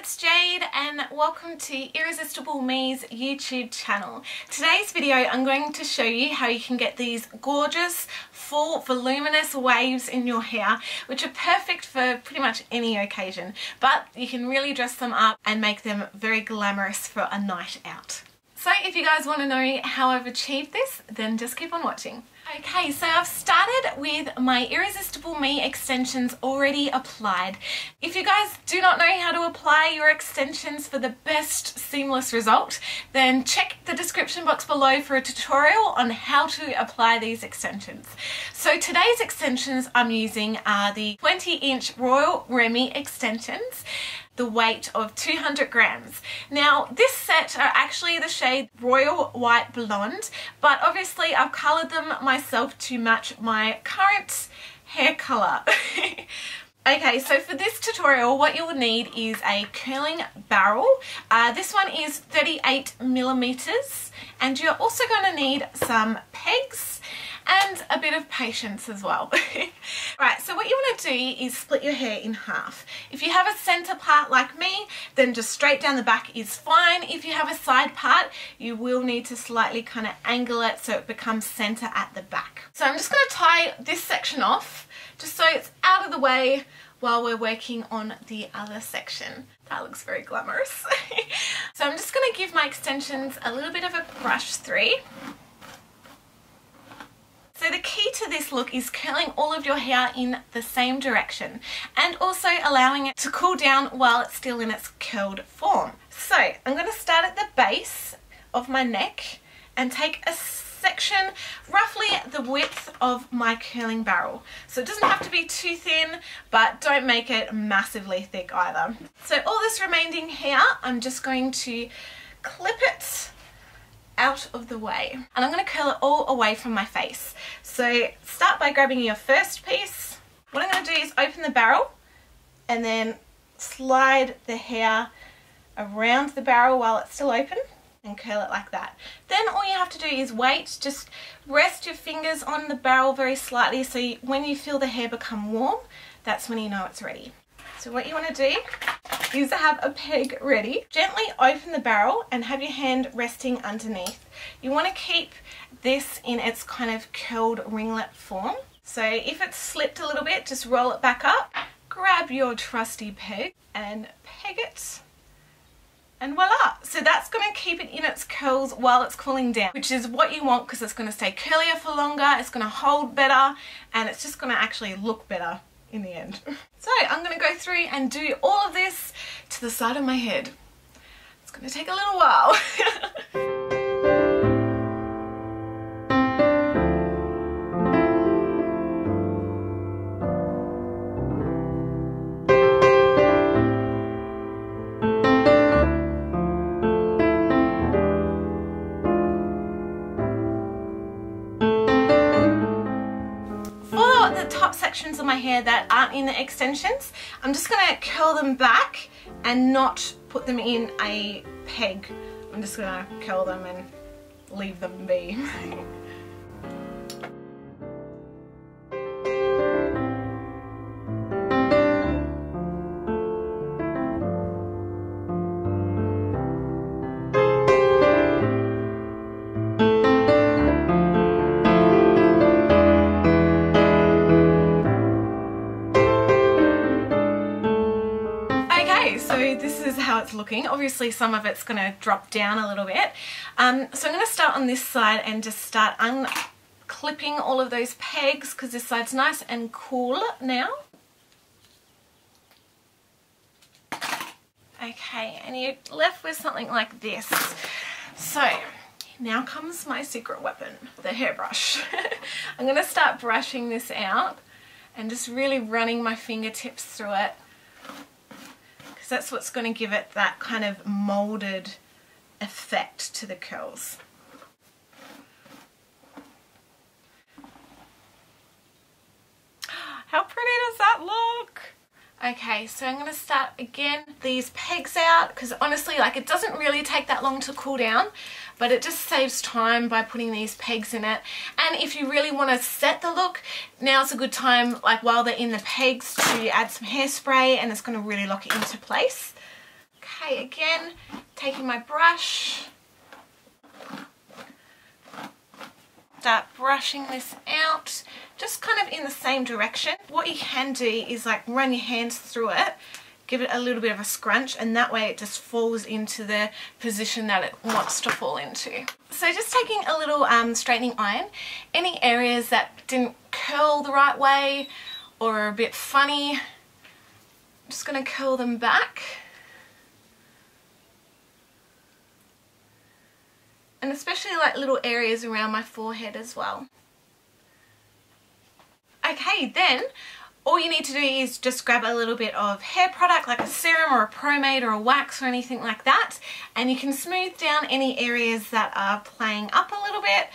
it's Jade and welcome to Irresistible Me's YouTube channel. Today's video I'm going to show you how you can get these gorgeous full voluminous waves in your hair, which are perfect for pretty much any occasion, but you can really dress them up and make them very glamorous for a night out. So if you guys want to know how I've achieved this, then just keep on watching. Okay, so I've started with my Irresistible Me extensions already applied. If you guys do not know how to apply your extensions for the best seamless result, then check the description box below for a tutorial on how to apply these extensions. So today's extensions I'm using are the 20-inch Royal Remy extensions, the weight of 200 grams. Now this set are actually the shade Royal White Blonde, but obviously I've coloured them myself to match my current hair colour. Okay, so for this tutorial what you will need is a curling barrel. This one is 38 millimeters, and you're also going to need some pegs and a bit of patience as well. Right, so what you want to do is split your hair in half. If you have a center part like me, then just straight down the back is fine. If you have a side part, you will need to slightly kind of angle it so it becomes center at the back. So I'm just going to tie this section off just so it's out of the way while we're working on the other section. That looks very glamorous. So I'm just going to give my extensions a little bit of a brush through. So the key to this look is curling all of your hair in the same direction and also allowing it to cool down while it's still in its curled form. So I'm going to start at the base of my neck and take a section roughly the width of my curling barrel. So it doesn't have to be too thin, but don't make it massively thick either. So all this remaining hair, I'm just going to clip it out of the way, and I'm going to curl it all away from my face. So start by grabbing your first piece. What I'm going to do is open the barrel and then slide the hair around the barrel while it's still open and curl it like that. Then all you have to do is wait, just rest your fingers on the barrel very slightly so when you feel the hair become warm, that's when you know it's ready. So what you want to do is have a peg ready. Gently open the barrel and have your hand resting underneath. You want to keep this in its kind of curled ringlet form. So if it's slipped a little bit, just roll it back up, grab your trusty peg and peg it, and voila! So that's going to keep it in its curls while it's cooling down, which is what you want because it's going to stay curlier for longer, it's going to hold better, and it's just going to actually look better in the end. So I'm going to go through and do all of this to the side of my head. It's going to take a little while. Sections of my hair that aren't in the extensions, I'm just going to curl them back and not put them in a peg. I'm just going to curl them and leave them be. So this is how it's looking. Obviously some of it's going to drop down a little bit. So I'm going to start on this side and just start unclipping all of those pegs because this side's nice and cool now. Okay, and you're left with something like this. So now comes my secret weapon, the hairbrush. I'm going to start brushing this out and just really running my fingertips through it. That's what's going to give it that kind of molded effect to the curls. How pretty does that look? Okay, so I'm going to start again these pegs out because honestly, like, it doesn't really take that long to cool down, but it just saves time by putting these pegs in it. And if you really want to set the look, now's a good time, like while they're in the pegs, to add some hairspray, and it's going to really lock it into place. Okay, again, taking my brush, start brushing this out, just kind of in the same direction. What you can do is like run your hands through it, give it a little bit of a scrunch, and that way it just falls into the position that it wants to fall into. So just taking a little straightening iron, any areas that didn't curl the right way or are a bit funny, I'm just going to curl them back. And especially like little areas around my forehead as well. Okay, then all you need to do is just grab a little bit of hair product like a serum or a pomade or a wax or anything like that, and you can smooth down any areas that are playing up a little bit.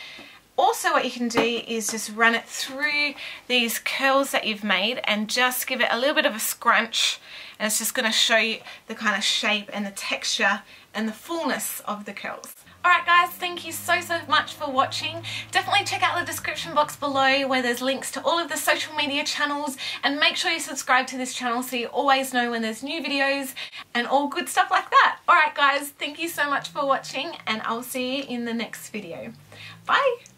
Also what you can do is just run it through these curls that you've made and just give it a little bit of a scrunch, and it's just going to show you the kind of shape and the texture and the fullness of the curls. Alright guys, thank you so much for watching. Definitely check out the description box below where there's links to all of the social media channels, and make sure you subscribe to this channel so you always know when there's new videos and all good stuff like that. Alright guys, thank you so much for watching, and I'll see you in the next video. Bye!